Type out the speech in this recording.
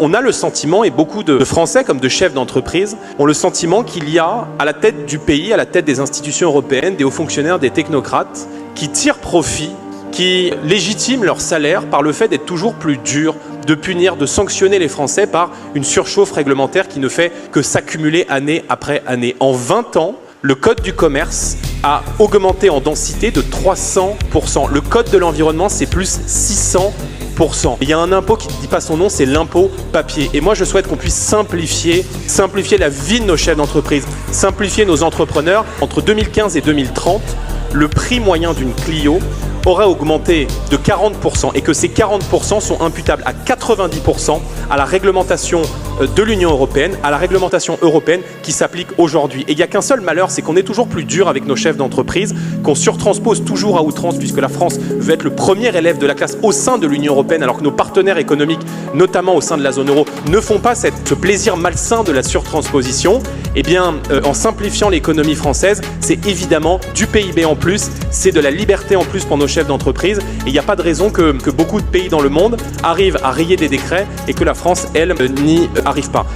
On a le sentiment, et beaucoup de Français comme de chefs d'entreprise ont le sentiment qu'il y a à la tête du pays, à la tête des institutions européennes, des hauts fonctionnaires, des technocrates qui tirent profit, qui légitiment leur salaire par le fait d'être toujours plus durs, de punir, de sanctionner les Français par une surchauffe réglementaire qui ne fait que s'accumuler année après année. En 20 ans, le code du commerce a augmenté en densité de 300%. Le code de l'environnement, c'est plus 600%. Il y a un impôt qui ne dit pas son nom, c'est l'impôt papier. Et moi, je souhaite qu'on puisse simplifier la vie de nos chefs d'entreprise, simplifier nos entrepreneurs. Entre 2015 et 2030, le prix moyen d'une Clio aurait augmenté de 40% et que ces 40% sont imputables à 90% à la réglementation de l'Union européenne, à la réglementation européenne qui s'applique aujourd'hui. Et il n'y a qu'un seul malheur, c'est qu'on est toujours plus dur avec nos chefs d'entreprise, qu'on surtranspose toujours à outrance puisque la France veut être le premier élève de la classe au sein de l'Union européenne alors que nos partenaires économiques, notamment au sein de la zone euro, ne font pas ce plaisir malsain de la surtransposition. Eh bien, en simplifiant l'économie française, c'est évidemment du PIB en plus, c'est de la liberté en plus pour nos chefs d'entreprise. Et il n'y a pas de raison que beaucoup de pays dans le monde arrivent à rayer des décrets et que la France, elle, n'y arrive pas.